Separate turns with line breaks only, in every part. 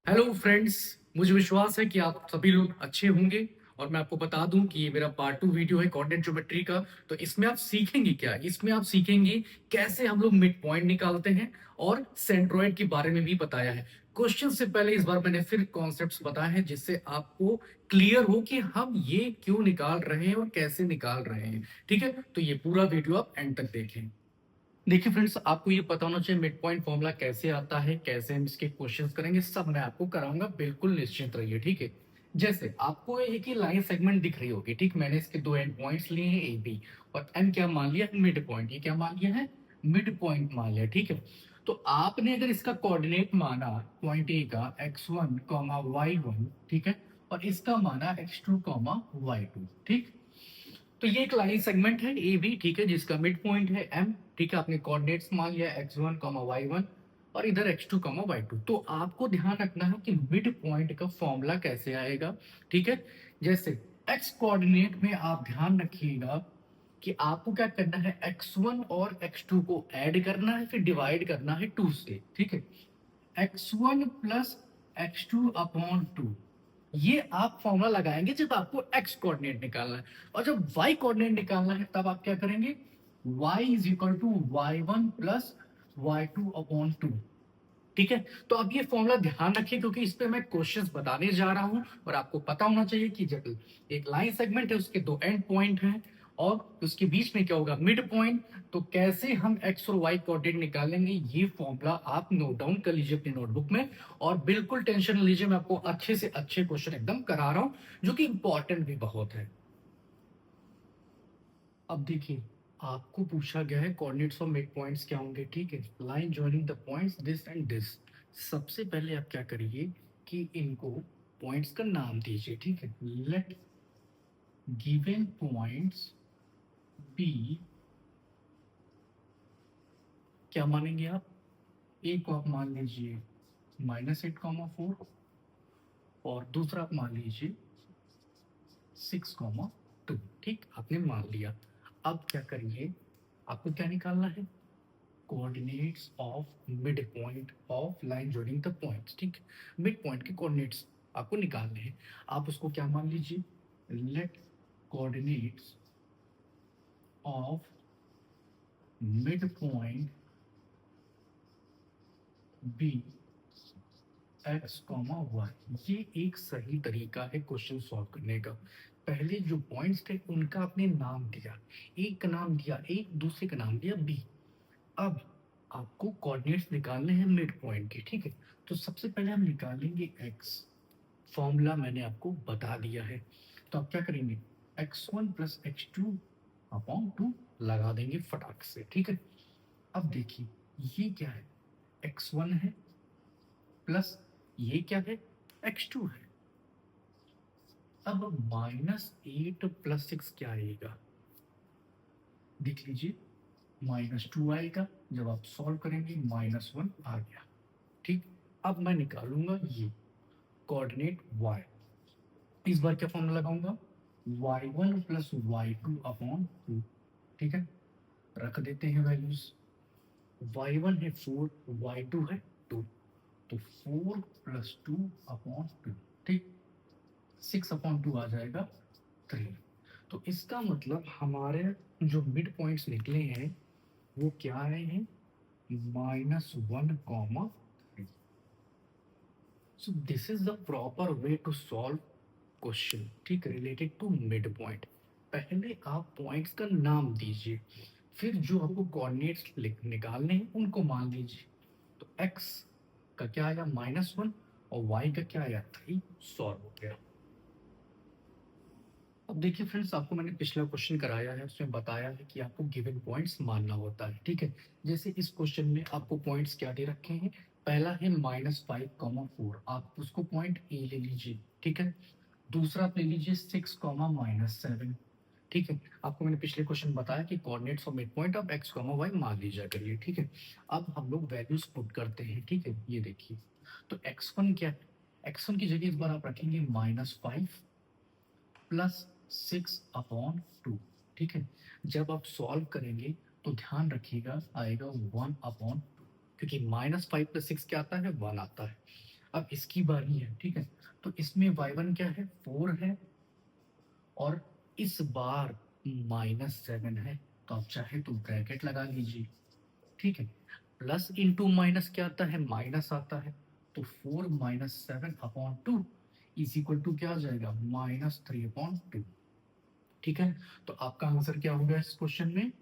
Hello friends. मुझे विश्वास है कि आप सभी लोग अच्छे होंगे। और मैं आपको बता दूं कि ये मेरा पार्ट 2 वीडियो है कोऑर्डिनेट ज्योमेट्री का। तो इसमें आप सीखेंगे क्या? इसमें आप सीखेंगे कैसे हम लोग मिड पॉइंट निकालते हैं, और सेंट्रोइड के बारे में भी बताया है। क्वेश्चन से पहले इस बार मैंने फिर कॉन्सेप्ट्स बताए हैं, जिससे आपको क्लियर हो कि हम ये क्यों निकाल रहे हैं और कैसे निकाल रहे हैं। ठीक है, तो ये पूरा वीडियो आप एंड तक देखें। देखिए फ्रेंड्स, आपको ये पता होना चाहिए मिड पॉइंट फॉर्मूला कैसे आता है, कैसे हम इसके क्वेश्चंस करेंगे, सब मैं आपको कराऊंगा। बिल्कुल निश्चिंत रहिए, ठीक है। जैसे आपको एक ही लाइन सेगमेंट दिख रही होगी, ठीक। मैंने इसके दो एंड पॉइंट्स लिए हैं, ए बी, और एम क्या मान लिया? Mid point. ये क्या मान लिया है? मिड पॉइंट मान लिया, ठीक है। तो आपने अगर इसका कोऑर्डिनेट माना पॉइंट ए का x1 y1, ठीक है, और इसका माना x2 y2, ठीक। तो ये एक लाइन सेगमेंट है ए बी, ठीक है, जिसका मिड पॉइंट है एम, ठीक है। आपने कोऑर्डिनेट्स मान लिया x1 y1, और इधर x2 y2। तो आपको ध्यान रखना है कि मिड पॉइंट का फॉर्मूला कैसे आएगा, ठीक है। जैसे x कोऑर्डिनेट में आप ध्यान रखिएगा कि आपको क्या करना है, x1 और x2 को ऐड करना है, फिर डिवाइड करना है 2 से, ठीक है। x1 प्लस x2 अपॉन 2, ये आप फॉर्मूला लगाएंगे जब आपको x कोऑर्डिनेट निकालना है। और जब y कोऑर्डिनेट निकालना है तब आप क्या करेंगे, y is equal to y1 plus y2 upon 2, ठीक है। तो अब ये फॉर्मूला ध्यान रखिए, क्योंकि इस पे मैं क्वेश्चंस बताने जा रहा हूं, और आपको पता होना चाहिए कि जब एक लाइन सेगमेंट है उसके दो एंड पॉइंट हैं, और उसके बीच में क्या होगा, मिड पॉइंट। तो कैसे हम एक्स और वाई कोऑर्डिनेट निकालेंगे, ये फॉर्मूला आप नोट डाउन कर लीजिए अपनी नोटबुक में। और बिल्कुल टेंशन न लीजिए, मैं आपको अच्छे से अच्छे क्वेश्चन एकदम करा रहा हूं, जो कि इंपॉर्टेंट भी बहुत है। अब देखिए, आपको पूछा गया है कोऑर्डिनेट्स ऑफ मिड पॉइंट्स क्या होंगे, ठीक है। Line joining the points this and this. सबसे पहले आप क्या करिए कि इनको पॉइंट्स का नाम दीजिए, ठीक है। लेट गिवन पॉइंट्स बी, क्या मानेंगे आप? ए को आप मान लीजिए -8, 4, और दूसरा आप मान लीजिए 6, 2, ठीक। आपने मान लिया। अब क्या करिए, आपको क्या निकालना है, coordinates of mid point of line joining the points, ठीक। मिड पॉइंट के कोऑर्डिनेट्स आपको निकालने हैं। आप उसको क्या मान लीजिए, let coordinates of mid point be x, y। ये एक सही तरीका है क्वेश्चन सॉल्व करने का। पहले जो पॉइंट्स थे उनका आपने नाम दिया, एक का नाम दिया ए, दूसरे का नाम दिया बी। अब आपको कोऑर्डिनेट्स निकालने हैं मिड पॉइंट के, ठीक है। तो सबसे पहले हम निकालेंगे x। फॉर्मूला मैंने आपको बता दिया है। तो आप क्या करेंगे, x1 प्लस x2 अपॉन 2 लगा देंगे फटाक से, ठीक है। अब देखिए, ये क्या है, x1 है, प्लस ये क्या है, x2 है। अब -8 प्लस 6 क्या आएगा, देख लीजिए, -2 आएगा। जब आप सॉल्व करेंगे -1 आ गया, ठीक। अब मैं निकालूंगा ये कोऑर्डिनेट y। इस बार क्या फॉर्मूला लगाऊंगा, y1 प्लस y2 अपॉन 2, ठीक है। रख देते हैं वैल्यूज, y1 है 4, y2 है 2, तो 4 प्लस 2 अपॉन 2, ठीक। 6/2 आ जाएगा 3। तो इसका मतलब हमारे जो मिड पॉइंट्स निकले हैं वो क्या आए हैं, -1, 3। So this is the proper way to solve question, ठीक, रिलेटेड टू मिड पॉइंट। पहले आप पॉइंट्स का नाम दीजिए, फिर जो आपको कोऑर्डिनेट्स निकालने हैं उनको मान लीजिए। तो x का क्या आया, -1, और y का क्या आया, 3। सॉल्व हो गया। अब देखिए फ्रेंड्स, आपको मैंने पिछला क्वेश्चन कराया है, उसमें बताया है कि आपको गिवन पॉइंट्स मानना होता है, ठीक है। जैसे इस क्वेश्चन में आपको पॉइंट्स क्या दे रखे हैं, पहला है -5, 4, आप उसको पॉइंट ए ले लीजिए, ठीक है। दूसरा आप ले लीजिए 6, -7, ठीक है। आपको मैंने पिछले क्वेश्चन बताया कि coordinates of mid point of x, y मान लीजिए करिए, ठीक है। अब हम लोग वैल्यूज पुट करते हैं, ठीक है। ये देखिए, तो x1 क्या है, x1 की जगह इस बार आप रखेंगे -5 प्लस 6/2, ठीक है। जब आप सॉल्व करेंगे तो ध्यान रखिएगा आएगा 1/2, क्योंकि -5 प्लस 6 क्या आता है, 1 आता है। अब इसकी बारी है, ठीक है। तो इसमें y1 क्या है, 4 है, और इस बार -7 है। तो आप चाहे तो ब्रैकेट लगा लीजिए, ठीक है। प्लस इंटू माइनस क्या आता है, माइनस आता है। तो 4 - 7 अपॉन 2 इज इक्वल टू क्या आ जाएगा, -3 अपॉन 2, ठीक है। तो आपका आंसर क्या होगा इस क्वेश्चन में,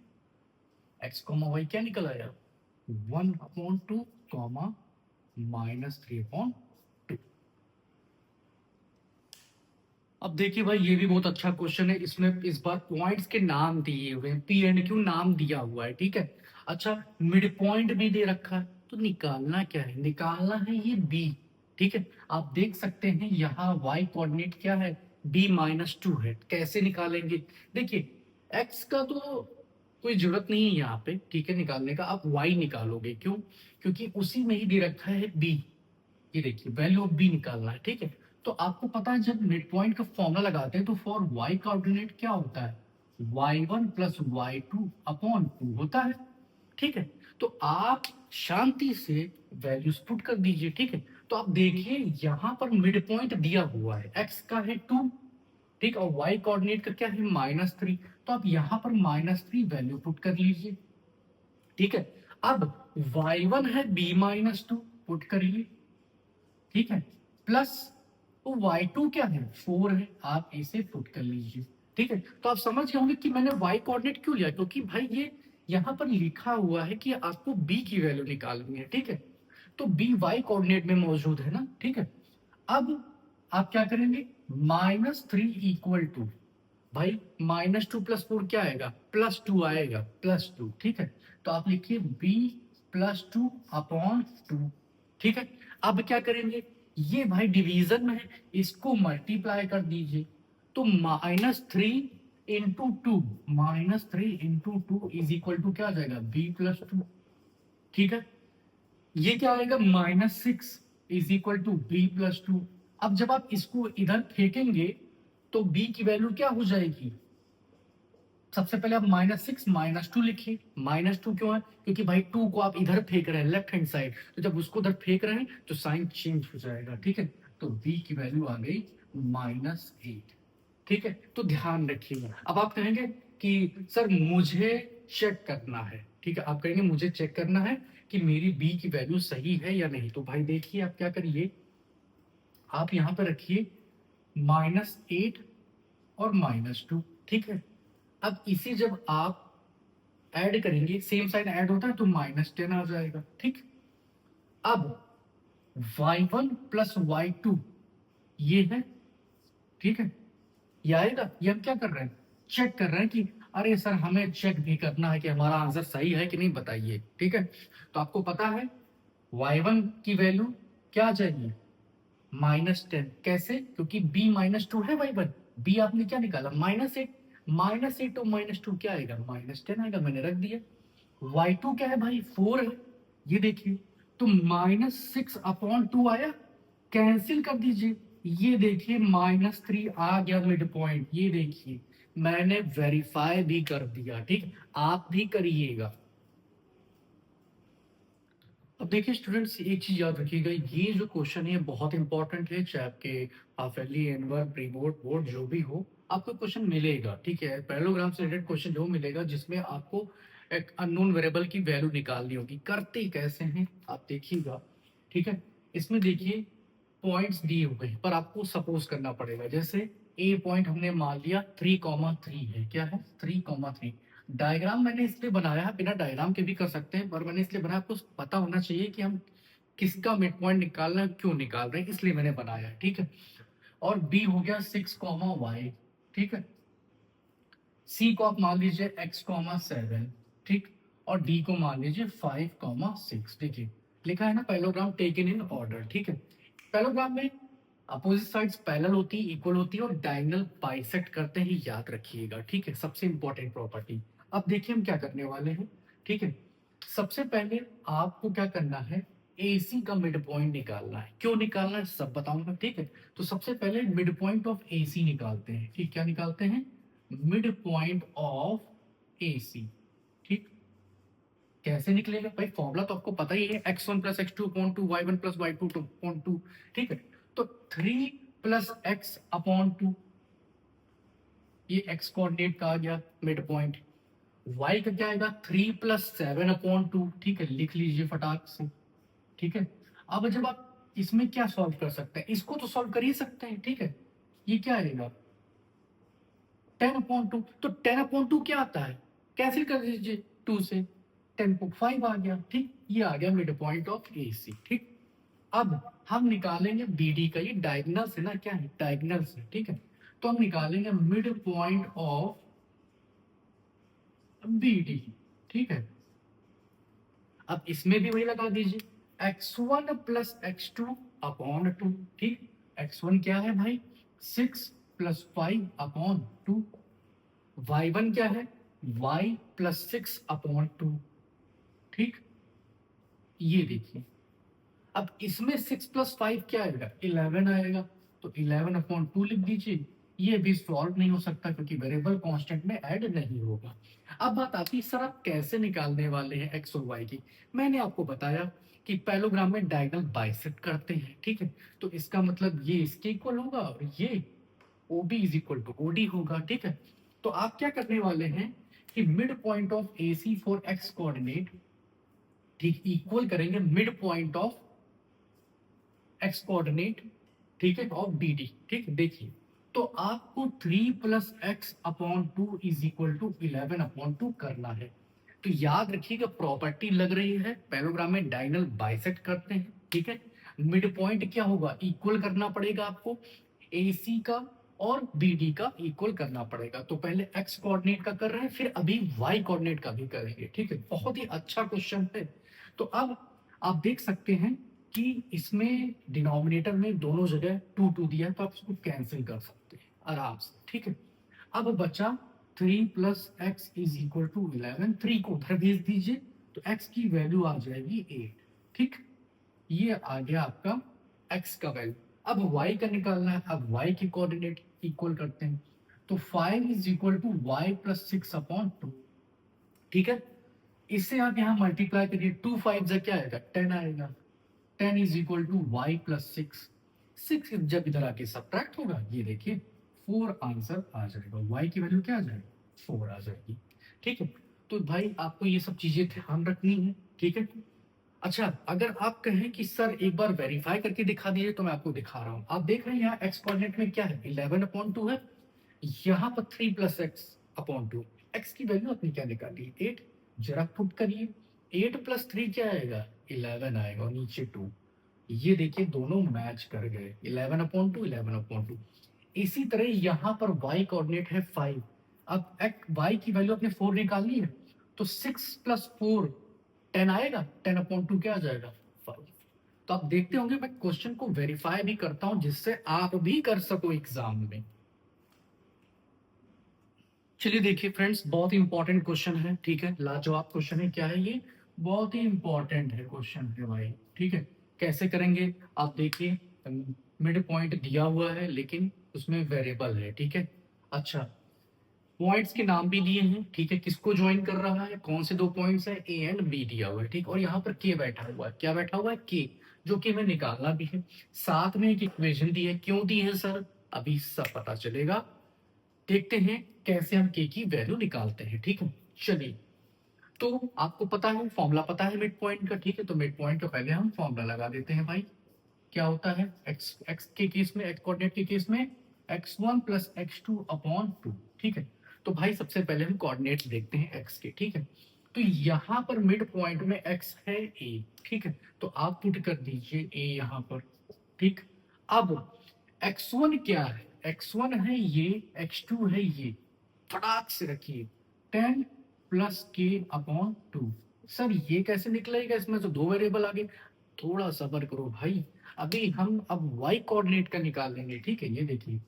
x, y क्या निकल आया, 1 अपॉन 2, -3 अपॉन 2। अब देखिए भाई, ये भी बहुत अच्छा क्वेश्चन है। इसमें इस बार पॉइंट्स के नाम दिए हुए हैं, पी एंड क्यू नाम दिया हुआ है, ठीक है। अच्छा, मिड पॉइंट भी दे रखा है, तो निकालना क्या है, निकालना है ये बी, ठीक है। आप देख सकते हैं यहाँ y कोऑर्डिनेट क्या है, b-2 है। कैसे निकालेंगे, देखिए x का तो कोई जरूरत नहीं है यहाँ पे, ठीक है, निकालने का। आप y निकालोगे, क्यों, क्योंकि उसी में ही दे रखा है b। ये देखिए वैल्यू ऑफ बी निकालना है, ठीक है। तो आपको पता है जब मिड पॉइंट का फॉर्मूला लगाते हैं तो फॉर वाई कोऑर्डिनेट क्या होता है, y1 प्लस y2 अपॉन 2 होता है, ठीक है। तो आप शांति से वैल्यूज पुट कर दीजिए, ठीक है। तो आप देखिए यहाँ पर मिड पॉइंट दिया हुआ है, x का है 2, ठीक, और y कोऑर्डिनेट का क्या है, -3। तो आप यहाँ पर -3 वैल्यू पुट कर लीजिए, ठीक है। अब y1 है b-2 पुट करिए, ठीक है, प्लस वो y2 क्या है, 4 है, आप इसे पुट कर लीजिए, ठीक है। तो आप समझ गए होंगे कि मैंने y कोऑर्डिनेट क्यों लिया, क्योंकि भाई ये यहाँ पर लिखा हुआ है कि आपको b की वैल्यू निकालनी है, ठीक है। तो b y कोऑर्डिनेट में मौजूद है ना, ठीक है। अब आप क्या करेंगे, -3 इक्वल टू, भाई -2 + 4 क्या आएगा, +2 आएगा, +2, ठीक है। तो आप लिखिए b +2 अपॉन 2, ठीक है। अब क्या करेंगे, ये भाई डिवीजन में है, इसको मल्टीप्लाई कर दीजिए। तो -3 इंटू 2, -3 × 2 इज इक्वल टू क्या आ जाएगा, b + 2, ठीक है। ये क्या आएगा, -6 इज इक्वल टू b + 2। अब जब आप इसको इधर फेंकेंगे तो b की वैल्यू क्या हो जाएगी, सबसे पहले आप -6 -2 लिखिए। -2 क्यों है, क्योंकि भाई 2 को आप इधर फेंक रहे हैं लेफ्ट हैंड साइड, तो जब उसको उधर फेंक रहे हैं तो साइन चेंज हो जाएगा, ठीक है। तो b की वैल्यू आ गई -8, ठीक है। तो ध्यान रखिएगा। अब आप कहेंगे कि सर मुझे चेक करना है, ठीक है, आप कहेंगे मुझे चेक करना है कि मेरी b की वैल्यू सही है या नहीं। तो भाई देखिए आप क्या करिए, आप यहाँ पे रखिए -8 और -2, ठीक है। अब इसे जब आप ऐड करेंगे, सेम साइन ऐड होता है तो -10 आ जाएगा, ठीक। अब y1 प्लस y2 ये है, ठीक है, ये आएगा। ये हम क्या कर रहे हैं, चेक कर रहे हैं कि अरे सर हमें चेक भी करना है कि हमारा आंसर सही है कि नहीं, बताइए, ठीक है। तो आपको पता है y1 की वैल्यू क्या आ जाएगी, -10। कैसे, क्योंकि b-2 है y1, b आपने क्या निकाला, -8, -8 और -2 क्या आएगा, -10 आएगा, मैंने रख दिया। y2 क्या है भाई, 4 है, ये देखिए। तो -6 अपॉन 2 आया, कैंसिल कर दीजिए। ये देखिए -3 आ गया मिड पॉइंट, ये देखिए मैंने वेरीफाई भी कर दिया, ठीक। आप भी करिएगा। अब देखिए स्टूडेंट्स, एक चीज याद रखिएगा, ये जो क्वेश्चन है बहुत इंपॉर्टेंट है, चाहे आपके half yearly, annual, pre board, board जो भी हो, आपको क्वेश्चन मिलेगा, ठीक है। पैरेललोग्राम से रिलेटेड क्वेश्चन जो मिलेगा जिसमें आपको एक अननोन वेरिएबल की वैल्यू निकालनी होगी। करते कैसे हैं आप देखिएगा, ठीक है। इसमें देखिए पॉइंट्स दिए हुए हैं, पर आपको सपोज करना पड़ेगा। जैसे ए पॉइंट हमने मान लिया 3,3 है, क्या है, 3,3। डायग्राम मैंने इसलिए बनाया है, बिना डायग्राम के भी कर सकते हैं, पर मैंने इसलिए बनाया, आपको पता होना चाहिए कि हम किसका मिड पॉइंट निकालना है, क्यों निकाल रहे हैं, इसलिए मैंने बनाया है, ठीक है। और बी हो गया 6,y, ठीक है। सी को आप मान लीजिए x,7, ठीक। और डी को मान लीजिए 5,6। देखिए लिखा है ना पैरेललोग्राम टेकन इन ऑर्डर, ठीक है। पैरेललोग्राम में अपोजिट साइड्स पैरेलल होती है, इक्वल होती है, और डायगोनल बाइसेक्ट करते हैं, याद रखिएगा, ठीक है, सबसे इंपॉर्टेंट प्रॉपर्टी। अब देखिए हम क्या करने वाले हैं, ठीक है। सबसे पहले आपको क्या करना है, AC का मिड पॉइंट निकालना है। क्यों निकालना है सब बताऊंगा, ठीक है। तो सबसे पहले मिड पॉइंट ऑफ AC निकालते हैं, ठीक। क्या निकालते हैं, मिड पॉइंट ऑफ AC, ठीक। कैसे निकलेगा भाई? फॉर्मूला तो आपको पता ही है, x1 plus x two upon two, y1 plus y two upon two, ठीक है। तो 3 प्लस एक्स अपॉन टू, ये x कोऑर्डिनेट का आ गया मिड पॉइंट। y का क्या आएगा? 3 प्लस 7 अपॉन टू, ठीक है, लिख लीजिए फटाक से, ठीक है। अब जब आप इसमें क्या सॉल्व कर सकते हैं, इसको तो सॉल्व कर ही सकते हैं, ठीक है। ये क्या आएगा? 10/2। तो 10/2 क्या आता है? कैंसिल कर दीजिए 2 से, 10/5 आ गया, ठीक। ये आ गया मिड पॉइंट ऑफ ए सी, ठीक। अब हम निकालेंगे बी डी का, ये डायगनल से ना, क्या है? डायगनल से, ठीक है। तो हम निकालेंगे mid point of B D, ठीक है। अब इसमें भी वही लगा दीजिए, x1 plus x two upon two, ठीक। x1 क्या है भाई? 6 प्लस 5 अपॉन टू। y1 क्या है? y प्लस 6 अपॉन टू, ठीक। ये देखिए, अब इसमें 6 प्लस 5 क्या आएगा? 11 आएगा। तो 11 अपॉन टू लिख दीजिए। ये भी सॉल्व नहीं हो सकता क्योंकि वेरिएबल कांस्टेंट में ऐड नहीं होगा। अब बात आती है, सर आप कैसे निकालने वाले हैं एक्स और वाई की? मैंने आपको बताया कि पैलोग्राम में डायगोनल बाइसेक्ट करते हैं, ठीक है। तो इसका मतलब ये इसके इक्वल होगा और ये OB is equal to OD होगा, ठीक है। तो आप क्या करने वाले हैं कि mid point of AC for x coordinate, ठीक, इक्वल करेंगे mid point of x coordinate, ठीक है, ऑफ BD, ठीक है। देखिए, तो आपको 3 plus x upon two is equal to 11 upon two करना है। तो याद रखिएगा, प्रॉपर्टी लग रही है, पैलोग्राम में डायगोनल बाइसेक्ट करते हैं, ठीक है। मिड पॉइंट क्या होगा? इक्वल करना पड़ेगा आपको, AC का और BD का इक्वल करना पड़ेगा। तो पहले एक्स कोऑर्डिनेट का कर रहे हैं, फिर अभी वाई कोऑर्डिनेट का भी करेंगे, ठीक है। बहुत ही अच्छा क्वेश्चन है। तो अब आप देख सकते हैं कि इसमें डिनोमिनेटर में दोनों जगह 2 दिया है, तो आप इसको कैंसिल कर सकते हैं आराम से, ठीक है। अब बचा 3 plus x is equal to 11, 3 को उधर भेज दीजिए, तो x की वैल्यू आ जाएगी 8, ठीक। ये आ गया आपका x का वैल्यू। अब y का निकालना है, अब y की कोऑर्डिनेट इक्वल करते हैं, तो 5 is equal to y plus 6 upon two, ठीक है। इससे आप यहाँ मल्टीप्लाई करिए, 2 5 से क्या आएगा? 10 आएगा। 10 is equal to y plus 6। 6 जब इधर आके सब्ट्रैक्ट होगा, ये देखिए 4 आंसर आ जाएगा। y की वैल्यू क्या आ जाएगी? 4 आ जाएगी, ठीक है। तो भाई आपको ये सब चीजें ध्यान रखनी है, ठीक है। अच्छा, अगर आप कहें कि सर एक बार वेरीफाई करके दिखा दीजिए, तो मैं आपको दिखा रहा हूं। आप देख रहे हैं यहाँ एक्स कोऑर्डिनेट में क्या है? 11/2 है। यहाँ पर 3 plus x upon to, x की वैल्यू आपने क्या निकाली? 8। जरा पुट करिए, 8 प्लस 3 क्या आएगा? 11 आएगा, और नीचे 2। ये देखिए दोनों मैच कर गए, 11/2, 11/2। इसी तरह यहाँ पर y कोऑर्डिनेट है 5। अब y की वैल्यू आपने 4 निकालनी है, तो 6 प्लस 4 10 आएगा, 10/2 क्या आ जाएगा? 5। तो आप देखते होंगे मैं क्वेश्चन को वेरीफाई भी करता हूं, जिससे आप भी कर सको एग्जाम में। चलिए देखिए फ्रेंड्स, बहुत ही इंपॉर्टेंट क्वेश्चन है, ठीक है, लाजवाब क्वेश्चन है। क्या है ये? बहुत ही इंपॉर्टेंट है क्वेश्चन है भाई, ठीक है। कैसे करेंगे आप देखिए, मिड पॉइंट दिया हुआ है लेकिन उसमें वेरिएबल है, ठीक है। अच्छा, पॉइंट्स के नाम भी दिए हैं, ठीक है, किसको ज्वाइन कर रहा है, कौन से दो पॉइंट्स है, ए एंड बी दिया हुआ है, ठीक। और यहाँ पर के बैठा हुआ है, क्या बैठा हुआ है? के, जो कि हमें निकालना भी है। साथ में एक इक्वेशन दी है, क्यों दी है सर? अभी सब पता चलेगा। देखते हैं कैसे हम के की वैल्यू निकालते हैं, ठीक है। चलिए, तो आपको पता है, फॉर्मूला पता है मिड पॉइंट का, ठीक है। तो मिड पॉइंट का पहले हम फॉर्मूला लगा देते हैं भाई। क्या होता है? एक्स एक्स के केस में, एक्स कोऑर्डिनेट के केस में x1 plus x two upon two, ठीक है। तो भाई सबसे पहले हम कोऑर्डिनेट देखते हैं x के, ठीक है। तो यहाँ पर मिड पॉइंट में x है a, ठीक है। तो आप पुट कर दीजिए a यहाँ पर, ठीक। अब x1 क्या है? x1 है ये, x2 है ये, फटाक से रखिए। 10 प्लस के अपॉन टू। सर ये कैसे निकलेगा? इसमें तो दो वेरिएबल आ गए। थोड़ा सब्र करो भाई, अभी हम अब y कोऑर्डिनेट का निकाल लेंगे, ठीक है। ये देखिए,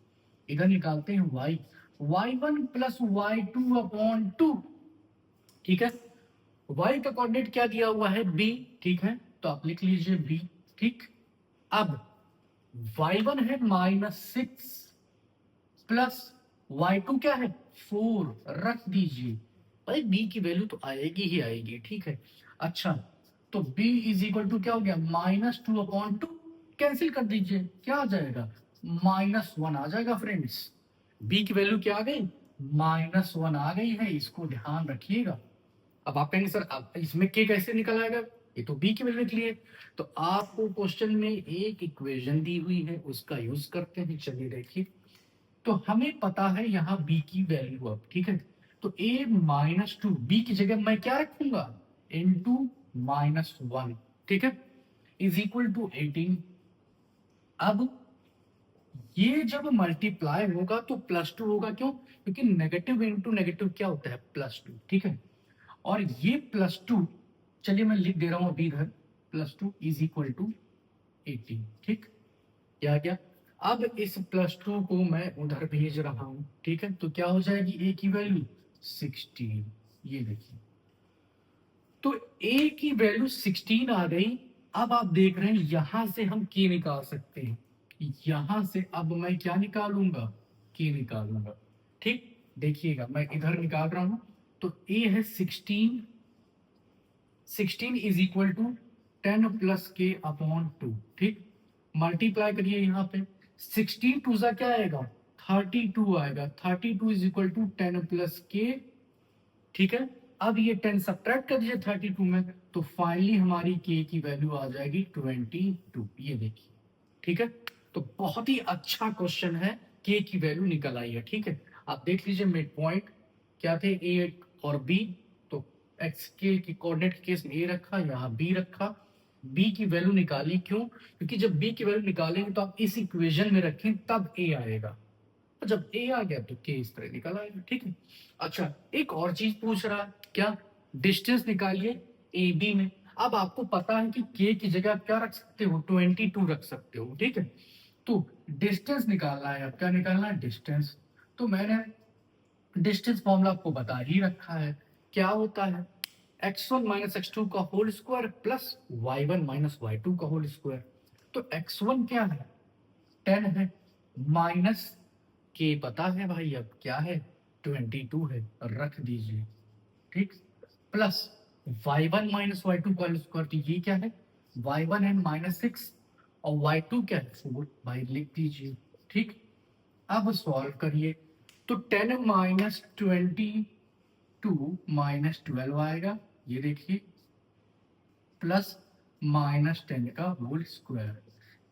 इधर निकालते हैं y, y1 plus y two upon two, ठीक है। y का कोऑर्डिनेट क्या दिया हुआ है? b, ठीक है। तो आप लिख लीजिए b, ठीक। अब y1 है -6 प्लस y2 क्या है? 4, रख दीजिए। भाई b की वैल्यू तो आएगी ही आएगी, ठीक है। अच्छा, तो b इज इक्वल टू क्या हो गया, -2/2, कैंसिल कर दीजिए, क्या आ जाएगा, -1 आ जाएगा फ्रेंड्स। b की वैल्यू क्या आ गई, -1 आ गई है, इसको ध्यान रखिएगा। अब आप कहेंगे सर अब इसमें k कैसे निकल आएगा, ये तो b की वैल्यू निकली है। तो आपको क्वेश्चन में एक इक्वेशन दी हुई है, उसका यूज करते हैं। चलिए देखिए, तो हमें पता है यहाँ b की वैल्यू, अब ठीक है, तो a-2 b की जगह मैं क्या रखूंगा, इंटू -1, ठीक है, इज इक्वल टू 18। अब ये जब मल्टीप्लाई होगा तो +2 होगा, क्यों, क्योंकि नेगेटिव इंटू नेगेटिव क्या होता है, +2, ठीक है। और ये +2, चलिए मैं लिख दे रहा हूं अभी इधर, +2 इज इक्वल टू 18, ठीक, क्या गया। अब इस +2 को मैं उधर भेज रहा हूं, ठीक है, तो क्या हो जाएगी a की वैल्यू 16, ये देखिए, तो a की वैल्यू 16 आ गई। अब आप देख रहे हैं यहां से हम k निकाल सकते हैं, यहां से अब मैं क्या निकालूंगा, k निकालूंगा, ठीक। देखिएगा मैं इधर निकाल रहा हूं, तो a है 16, 16 इज इक्वल टू 10 प्लस के अपॉन 2, ठीक, मल्टीप्लाई करिए यहाँ पे, 16 टू जा क्या आएगा, 32 आएगा, 32 इज इक्वल टू 10 प्लस के, ठीक है। अब ये 10 सब्ट्रैक्ट कर दीजिए 32 में, तो फाइनली हमारी k की वैल्यू आ जाएगी 22, ये देखिए, ठीक है। तो बहुत ही अच्छा क्वेश्चन है, k की वैल्यू निकल आई है, ठीक है। आप देख लीजिए मिड पॉइंट क्या थे, a और b, तो x के की कोऑर्डिनेट के केस में a रखा, यहाँ b रखा, b की वैल्यू निकाली, क्यों, क्योंकि जब b की वैल्यू निकालेंगे तो आप इस इक्वेशन में रखें तब a आएगा, तो जब a आ गया तो k इस तरह निकल आएगा, ठीक है। अच्छा, एक और चीज पूछ रहा है, क्या, डिस्टेंस निकालिए ए बी में। अब आपको पता है कि k की जगह आप क्या रख सकते हो, 22 रख सकते हो, ठीक है। तो डिस्टेंस निकालना है, अब क्या निकालना है, डिस्टेंस। तो मैंने डिस्टेंस फॉर्मूला आपको बता ही रखा है, क्या होता है, x1 माइनस x2 का whole square plus y1 minus y2 का होल स्क्वायर। तो x1 क्या है, 10 है, माइनस के पता है भाई, अब क्या है, 22 है, रख दीजिए, ठीक, प्लस y1 माइनस y2 का स्क्वायर, तो ये क्या है, y1 है -6 और y2 क्या है 4, भाई लिख दीजिए, ठीक। अब सॉल्व करिए, तो 10 माइनस 22 माइनस 12 आएगा, ये देखिए, प्लस -10 का होल स्क्वायर।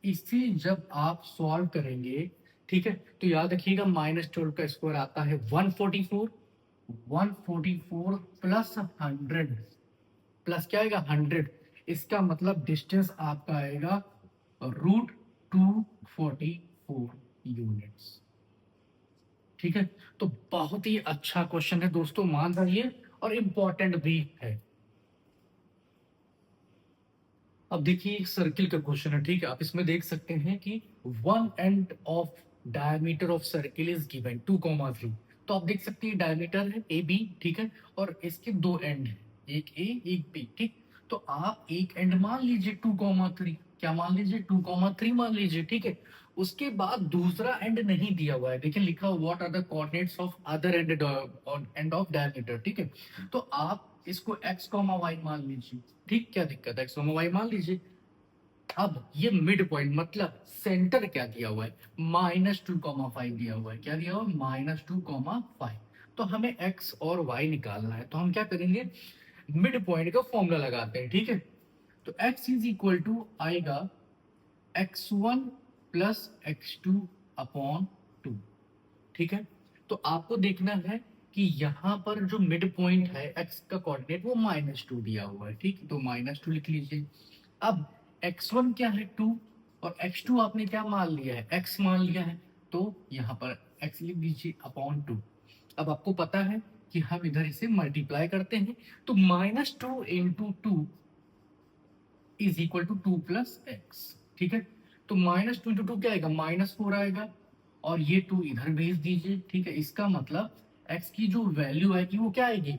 इसी जब आप सॉल्व करेंगे, ठीक है, तो याद रखिएगा -12 का स्क्वायर आता है 144, 144 प्लस 100, प्लस क्या आएगा 100, इसका मतलब डिस्टेंस आपका आएगा √244 यूनिट्स, ठीक है। तो बहुत ही अच्छा क्वेश्चन है दोस्तों, मान रहिए, और इम्पोर्टेंट भी है। अब देखिए एक सर्किल का क्वेश्चन है, ठीक है, आप इसमें देख सकते हैं कि one and of diameter of circle is given 2,3। तो आप देख सकते हैं डायमीटर है ए बी, ठीक है, और इसके दो एंड है, एक ए एक बी, ठीक। तो आप एक एंड मान लीजिए 2,3, क्या मान लीजिए 2,3 मान लीजिए, ठीक है। उसके बाद दूसरा एंड नहीं दिया हुआ है, देखिए लिखा हुआ what are the coordinates of other end of diameter, ठीक है। तो आप इसको x, y मान लीजिए, ठीक, क्या दिक्कत है, x, y मान लीजिए। अब ये मिड पॉइंट मतलब सेंटर क्या दिया हुआ है, -2,5 दिया हुआ है, क्या दिया हुआ है, -2,5। तो हमें x और y निकालना है, तो हम क्या करेंगे, मिड पॉइंट का फॉर्मूला लगाते हैं, ठीक है। तो x इज इक्वल टू आएगा x1 प्लस x2/2, ठीक है। तो आपको देखना है कि यहाँ पर जो मिड पॉइंट है x का कोऑर्डिनेट वो -2 दिया हुआ है, ठीक, तो -2 लिख लीजिए। अब x1 क्या है 2, और x2 आपने क्या मान लिया है, x मान लिया है, तो यहाँ पर x लिख दीजिए अपॉन 2। अब आपको पता है कि हम इधर इसे मल्टीप्लाई करते हैं, तो -2 into 2 is equal to 2 plus x, ठीक है। तो -2 इंटू 2 क्या आएगा, -4 आएगा, और ये 2 इधर भेज दीजिए, ठीक है। इसका मतलब x की जो वैल्यू आएगी वो क्या आएगी,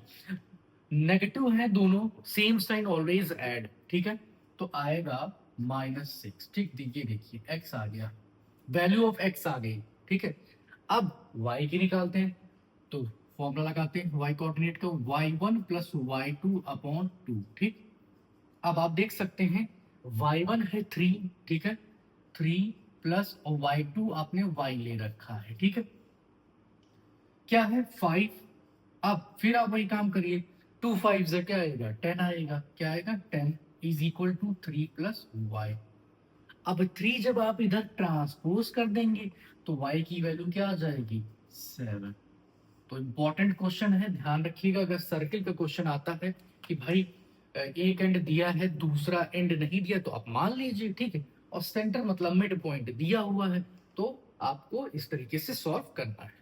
नेगेटिव है दोनों, सेम साइन ऑलवेज ऐड, ठीक है। तो आएगा -6, ठीक, देखिए x आ गया, वैल्यू ऑफ x आ गई, ठीक है। अब y की निकालते हैं, तो फॉर्मूला लगाते हैं y कोऑर्डिनेट का, y1 प्लस y2/2, ठीक। अब आप देख सकते हैं y1 है 3, ठीक है, 3 प्लस और y2 आपने y ले रखा है, ठीक है, क्या है 5। अब फिर आप वही काम करिए, 2 5 से क्या आएगा 10 आएगा, क्या आएगा 10 is equal to 3 plus y. अब 3 जब आप इधर ट्रांसपोज कर देंगे तो y की वैल्यू क्या आ जाएगी 7। तो इंपॉर्टेंट क्वेश्चन है, ध्यान रखिएगा, अगर सर्किल का क्वेश्चन आता है कि भाई एक एंड दिया है दूसरा एंड नहीं दिया तो आप मान लीजिए, ठीक है, और सेंटर मतलब मिड पॉइंट दिया हुआ है तो आपको इस तरीके से सॉल्व करना है।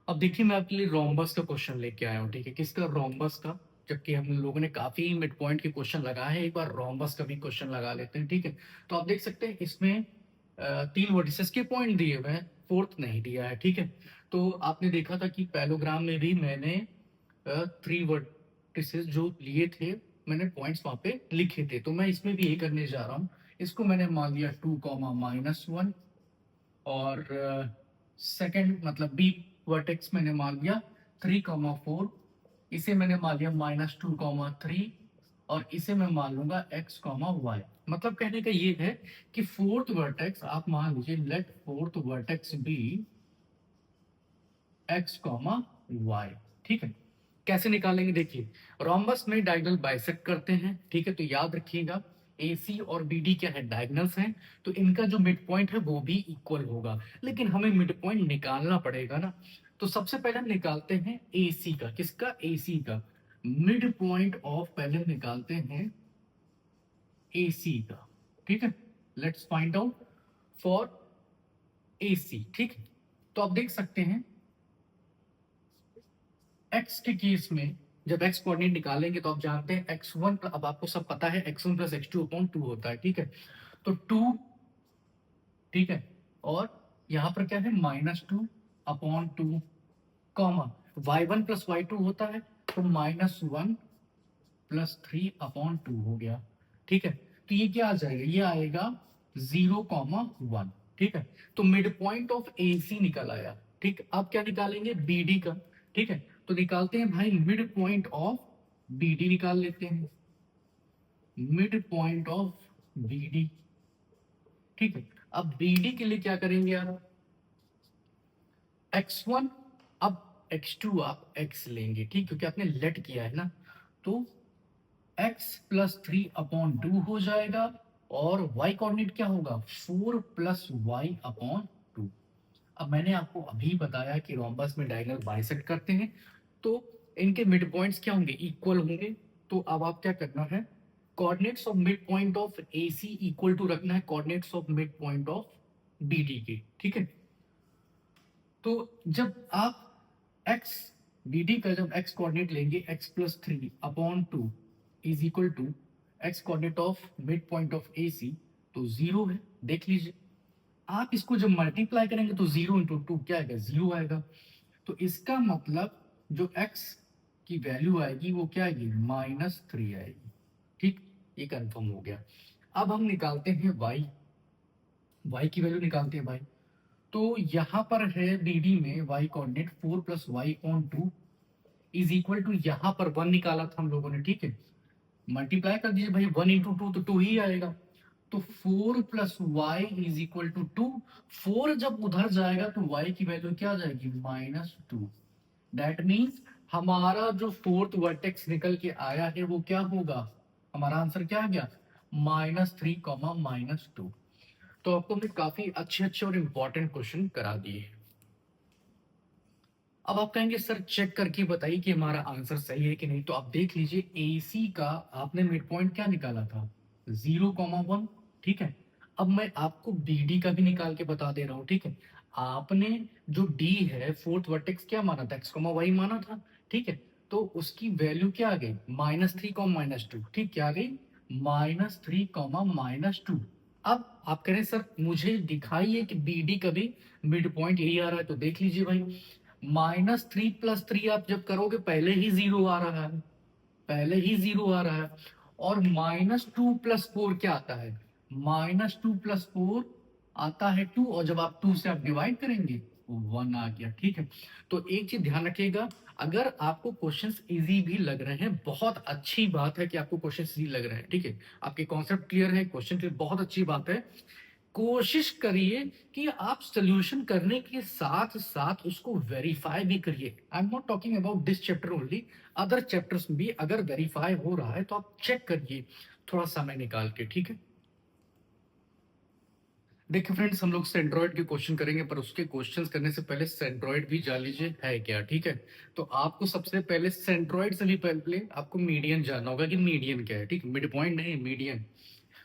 अब देखिए मैं आपके लिए रोम्बस का क्वेश्चन लेके आया हूँ, ठीक है, किसका रोम्बस का, जबकि हम लोगों ने काफी मिड पॉइंट के क्वेश्चन लगाए हैं, एक बार रोम्बस का भी क्वेश्चन लगा लेते हैं, ठीक है। तो आप देख सकते हैं इसमें 3 वर्टिसेस के पॉइंट दिए हुए हैं, फोर्थ नहीं दिया है, ठीक है। तो आपने देखा था कि पैलोग्राम में भी मैंने 3 वर्टिसेस जो लिए थे मैंने पॉइंट्स वहां पे लिखे थे, तो मैं इसमें भी यही करने जा रहा हूँ। इसको मैंने मान लिया 2 कॉमा -1 और सेकंड मतलब बी वर्टेक्स मैंने मान लिया 3,4, इसे मैंने मान लिया -2,3 और इसे मैं मान लूंगा x,y। मतलब कहने का ये है कि फोर्थ वर्टेक्स आप मान लीजिए, late fourth vertex B x,y, ठीक है। कैसे निकालेंगे देखिए, रोम्बस में डायगोनल बाइसेक्ट करते हैं, ठीक है, तो याद रखिएगा AC और BD क्या है डायगोनल्स हैं, तो इनका जो मिड पॉइंट है वो भी इक्वल होगा, लेकिन हमें मिड पॉइंट निकालना पड़ेगा ना। तो सबसे पहले हम निकालते हैं AC का, किसका AC का मिड पॉइंट ऑफ, पहले हम निकालते हैं AC का, ठीक है। Let's find out for AC, ठीक है। तो आप देख सकते हैं x के केस में जब x कोऑर्डिनेट निकालेंगे तो आप जानते हैं x1, अब आपको सब पता है x1 प्लस x2 अपॉन 2 होता है, ठीक है, तो 2, ठीक है, और यहां पर क्या है -2 upon 2 comma y1 plus y2 होता है तो -1 प्लस 3 अपॉन 2 हो गया, ठीक है। तो ये क्या आ जाएगा, ये आएगा 0,1, ठीक है। तो मिड पॉइंट ऑफ AC निकल आया, ठीक। अब क्या निकालेंगे BD का, ठीक है, तो निकालते हैं भाई मिड पॉइंट ऑफ BD निकाल लेते हैं, मिड पॉइंट ऑफ BD, ठीक है। अब BD के लिए क्या करेंगे आप, x1, अब x2 आप x लेंगे, ठीक, क्योंकि आपने लेट किया है ना, तो x प्लस 3 अपॉन 2 हो जाएगा और y कोऑर्डिनेट क्या होगा 4 प्लस वाई अपॉन 2। अब मैंने आपको अभी बताया कि रोम्बस में डायगोनल बाइसेक्ट करते हैं तो इनके मिड पॉइंट्स क्या होंगे इक्वल होंगे। तो अब आप क्या करना है, coordinates of mid point of AC equal to रखना है coordinates of mid point of BD के, ठीक है। तो जब आप x BD का जब x कोऑर्डिनेट लेंगे x plus 3 upon 2 is equal to x coordinate of mid point of AC, तो 0 है, देख लीजिए। आप इसको जब मल्टीप्लाई करेंगे तो 0 इंटू 2 क्या आएगा 0 आएगा, तो इसका मतलब जो x की वैल्यू आएगी वो क्या आएगी -3 आएगी, ठीक, ये कंफर्म हो गया। अब हम निकालते हैं y की वैल्यू निकालते हैं भाई। तो यहाँ पर है BD में y coordinate 4 plus y on 2 is equal to, यहाँ पर 1 निकाला था हम लोगों ने, ठीक है, मल्टीप्लाई कर दीजिए भाई, 1 इंटू 2 तो 2 ही आएगा, तो 4 plus y is equal to 2। 4 जब उधर जाएगा तो y की वैल्यू क्या आ जाएगी -2। दैट मीन्स हमारा जो फोर्थ वर्टेक्स निकल के आया है वो क्या होगा, हमारा आंसर क्या आ गया -3, -2। तो आपको हमने काफी अच्छे अच्छे और इंपॉर्टेंट क्वेश्चन करा दिए। अब आप कहेंगे सर चेक करके बताइए कि हमारा आंसर सही है कि नहीं, तो आप देख लीजिए AC का आपने मिड पॉइंट क्या निकाला था 0,1, ठीक है। अब मैं आपको BD का भी निकाल के बता दे रहा हूं, ठीक है। आपने जो D है फोर्थ वर्टेक्स क्या माना था x,y माना था, ठीक है, तो उसकी वैल्यू क्या आ गई -3, -2, ठीक, क्या आ गई -3, -2। अब आप कह रहे हैं सर मुझे दिखाइए कि BD का भी मिड पॉइंट यही आ रहा है, तो देख लीजिए भाई -3 प्लस 3 आप जब करोगे पहले ही 0 आ रहा है, पहले ही 0 आ रहा है, और -2 प्लस 4 क्या आता है -2 प्लस 4 आता है 2, और जब आप 2 से आप डिवाइड करेंगे 1 आ गया, ठीक है। तो एक चीज ध्यान रखिएगा, अगर आपको क्वेश्चंस इजी भी लग रहे हैं, बहुत अच्छी बात है कि आपको क्वेश्चंस इजी लग रहे हैं, ठीक है, आपके कॉन्सेप्ट क्लियर है, क्वेश्चन क्लियर, बहुत अच्छी बात है। कोशिश करिए कि आप सोल्यूशन करने के साथ साथ उसको वेरीफाई भी करिए। I am not talking about this chapter only, other chapters में भी अगर वेरीफाई हो रहा है तो आप चेक करिए थोड़ा समय निकाल के, ठीक है। देखिए फ्रेंड्स, हम लोग सेंट्रोइड के क्वेश्चन करेंगे, पर उसके क्वेश्चंस करने से पहले सेंट्रोइड भी जान लीजिए है क्या, ठीक है। तो आपको सबसे पहले सेंट्रोइड से भी पहले आपको मीडियन जानना होगा कि मीडियन क्या है, ठीक है, मिड पॉइंट नहीं, मीडियन।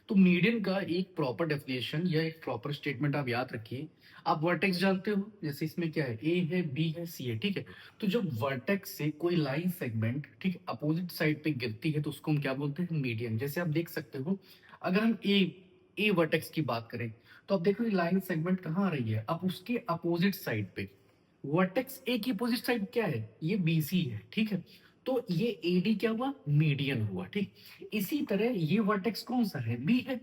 तो मीडियन का एक प्रॉपर डेफिनेशन या एक प्रॉपर स्टेटमेंट आप याद रखिए। आप वर्टेक्स जानते हो, जैसे इसमें क्या है, ए है, बी है, सी है, ठीक है। तो जब वर्टेक्स से कोई लाइन सेगमेंट, ठीक है, अपोजिट साइड पे गिरती है तो उसको हम क्या बोलते हैं, मीडियन। जैसे आप देख सकते हो, अगर हम ए वर्टेक्स की बात करें तो आप देखो ये लाइन सेगमेंट कहाँ आ रही है, अब उसके अपोजिट साइड पे। वर्टेक्स ए की अपोजिट साइड क्या है, ये बीसी है, ठीक है। तो ये एडी क्या हुआ, मीडियन हुआ, ठीक। इसी तरह ये वर्टेक्स कौन सा है, बी है।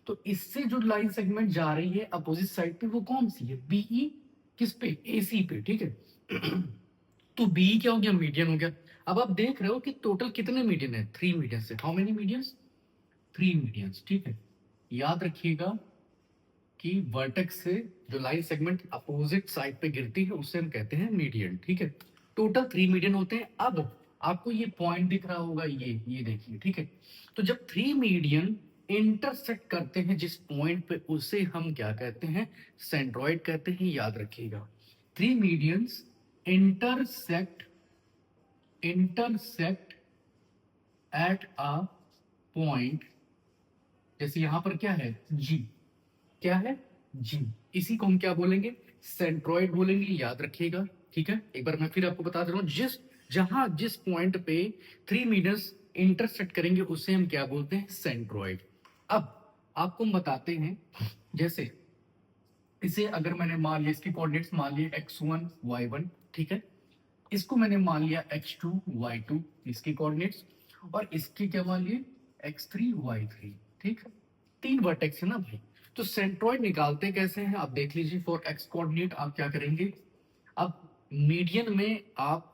तो इससे जो लाइन सेगमेंट जा रही है अपोजिट साइड पे वो कौन सी है, बीई। किस पे, एसी पे, ठीक है। तो बी क्या हो गया, मीडियन हो गया। अब आप देख रहे हो कि टोटल कितने मीडियन है, 3 मीडियन से, हाउ मेनी मीडियंस, 3 मीडियंस, ठीक है। याद रखिएगा कि वर्टेक्स से जो लाइन सेगमेंट अपोजिट साइड पे गिरती है उससे हम कहते हैं मीडियन, ठीक है। टोटल 3 मीडियन होते हैं। अब आपको ये पॉइंट दिख रहा होगा, ये देखिए, ठीक है। तो जब 3 मीडियन इंटरसेक्ट करते हैं जिस पॉइंट पे, उसे हम क्या कहते हैं, सेंट्रोइड कहते हैं, याद रखिएगा। 3 medians intersect intersect at a point, जैसे यहां पर क्या है, जी, क्या है, जी। इसी को हम क्या बोलेंगे, सेंट्रोइड बोलेंगे, याद रखिएगा, ठीक है। एक बार मैं फिर आपको बता दे रहा हूं, जिस पॉइंट पे 3 मीटर्स इंटरसेक्ट करेंगे उसे हम क्या बोलते हैं, सेंट्रोइड। अब आपको हम बताते हैं, जैसे इसे अगर मैंने मान लिया, इसके कोऑर्डिनेट्स मान लिए x1 y1, ठीक है। इसको मैंने मान लिया x2 y2, इसके कोऑर्डिनेट्स, और इसके क्या मान लिए, x3 y3, ठीक है। 3 वर्टेक्स है ना भाई। तो सेंट्रोइड निकालते कैसे हैं आप देख लीजिए। फॉर x कोऑर्डिनेट आप क्या करेंगे, अब मीडियन में आप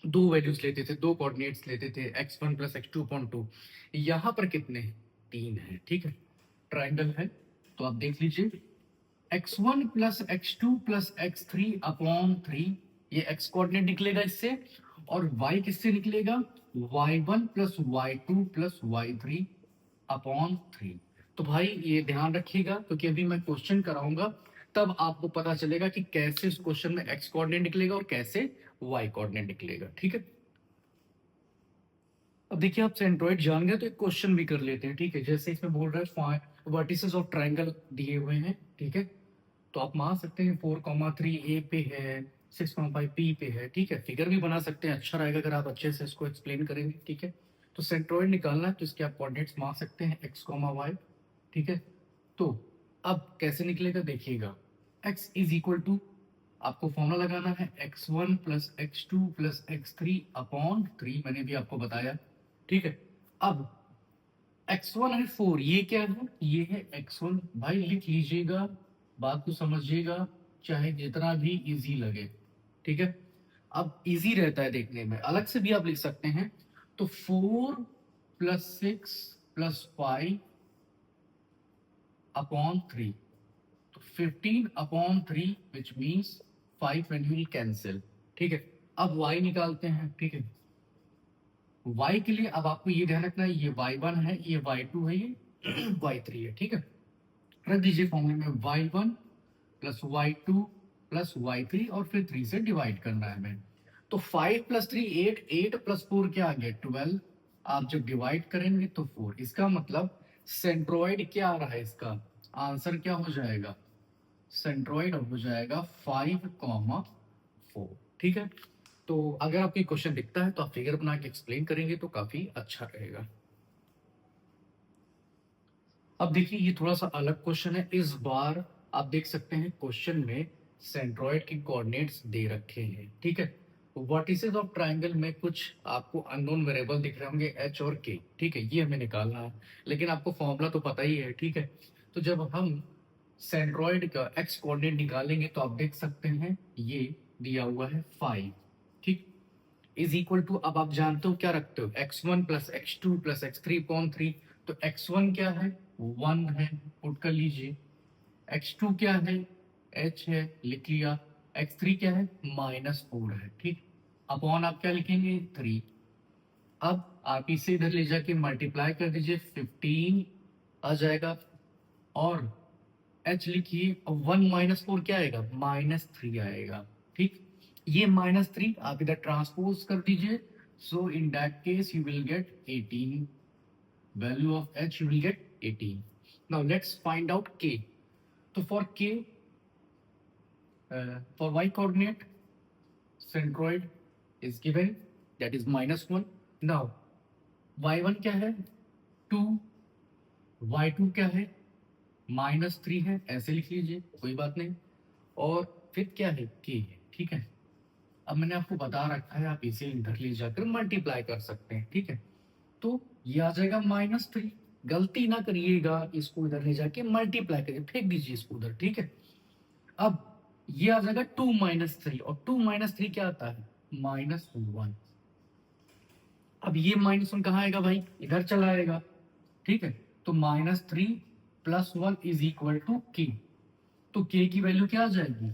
दो वैल्यूज लेते थे, दो कोऑर्डिनेट्स लेते थे, x1 प्लस x2/2। यहां पर कितने हैं, 3 है, ठीक है। ट्राइंगल है, तो आप देख लीजिए, x1 plus x2 plus x3/3, ये x कोऑर्डिनेट निकलेगा इससे, और y किससे निकलेगा, y1 plus y2 plus y3/3। तो भाई ये ध्यान रखिएगा, क्योंकि अभी मैं क्वेश्चन कराऊंगा तब आपको पता चलेगा कि कैसे इस क्वेश्चन में x कोऑर्डिनेट निकलेगा और कैसे y कोऑर्डिनेट निकलेगा, ठीक है। अब देखिए, आप सेंट्रोइड जान गए तो एक क्वेश्चन भी कर लेते हैं, ठीक है। जैसे इसमें बोल रहा है वर्टिसेस ऑफ ट्राइंगल दिए हुए हैं, ठीक है। तो आप मान सकते हैं 4,3 ए पे है, 6,5 बी पे है, ठीक है। फिगर भी बना सकते हैं, अच्छा रहेगा अगर आप अच्छे से इसको एक्सप्लेन करेंगे, ठीक है। तो सेंट्रोइड निकालना है तो इसके आप कोऑर्डिनेट्स मान सकते हैं x, y, ठीक है। तो अब कैसे निकलेगा देखिएगा, x इज इक्वल टू, आपको फॉर्मूला लगाना है x1 plus x2 plus x3/3, मैंने भी आपको बताया, ठीक है। अब x1 है 4, ये क्या है, ये है x1। भाई लिख लीजिएगा, बात को समझिएगा, चाहे जितना भी इजी लगे, ठीक है। अब इजी रहता है देखने में, अलग से भी आप लिख सकते हैं। तो 4 प्लस 6 प्लस 5/3, तो 15/3, which means 5 when you will cancel, ठीक है। अब y निकालते हैं, ठीक है। y के लिए अब आपको ये ध्यान रखना है, ये y1 है, ये y2 है, ये y3 है, ठीक है। रख दीजिए फॉर्मूले में y1 plus y2 plus y3, और फिर 3 से डिवाइड करना है हमें। तो 5 प्लस 3 8, 8 प्लस 4 क्या आ गया, 12। आप जब डिवाइड करेंगे तो 4, इसका मतलब सेंट्रोइड क्या आ रहा है, इसका आंसर क्या हो जाएगा, सेंट्रोइड हो जाएगा 5,4, ठीक है। तो अगर आपको क्वेश्चन दिखता है तो आप फिगर बना के एक्सप्लेन करेंगे तो काफी अच्छा रहेगा। अब देखिए, ये थोड़ा सा अलग क्वेश्चन है इस बार। आप देख सकते हैं क्वेश्चन में सेंट्रोइड के कोऑर्डिनेट्स दे रखे हैं, ठीक है। वर्टिसेस ऑफ ट्रायंगल में कुछ आपको अननोन वेरिएबल दिख रहे होंगे, एच और के, ठीक है, ये हमें निकालना है। लेकिन आपको फॉर्मूला तो पता ही है, ठीक है। तो जब हम सेंट्रॉइड का एक्स कोऑर्डिनेट निकालेंगे तो आप देख सकते हैं ये दिया हुआ है 5, ठीक, इज इक्वल टू, अब आप जानते हो क्या रखते हो, x1 plus x2 plus x3/3। तो x1 क्या है, 1 है, पुट कर लीजिए। x2 क्या है, h है, लिख लिया। x3 क्या है, -4 है, ठीक। अपॉन आप क्या लिखेंगे, 3। अब आप इसे इधर ले जाके मल्टीप्लाई कर दीजिए, 15 आ जाएगा। और h लिखिए, 1 - 4 क्या आएगा, -3 आएगा, ठीक। ये -3 आप इधर ट्रांसपोज कर दीजिए, so in that case you will get 18, value of h you will get 18। Now let's find out k। तो for k, for y coordinate centroid is given, that is -1। now y1 क्या है, 2, y2 क्या है, -3 है, ऐसे लिख लीजिए, कोई बात नहीं। और फिर क्या है, k है, ठीक है। अब मैंने आपको बता रखा है, आप इसे इधर ले जाकर मल्टीप्लाई कर सकते हैं, ठीक है। तो ये आ जाएगा -3, गलती ना करिएगा, इसको इधर ले जाके मल्टीप्लाई करिए, फेंक दीजिए इसको उधर, ठीक है। अब ये आ जाएगा 2 - 3, और 2 - 3 क्या आता है, -1। अब ये -1 कहाँ आएगा भाई, इधर चला आएगा, ठीक है। तो -3 + 1 इज इक्वल टू k। तो k की वैल्यू क्या आ जाएगी,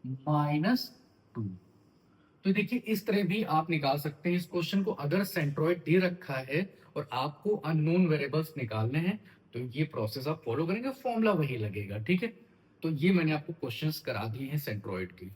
-2। तो देखिए इस तरह भी आप निकाल सकते हैं इस क्वेश्चन को, अगर सेंट्रॉइड दे रखा है और आपको अननोन वेरिएबल्स निकालने हैं, तो ये प्रोसेस आप फॉलो करेंगे, फॉर्मूला वही लगेगा, ठीक है। तो ये मैंने आपको क्वेश्चंस करा दिए हैं सेंट्रॉइड के।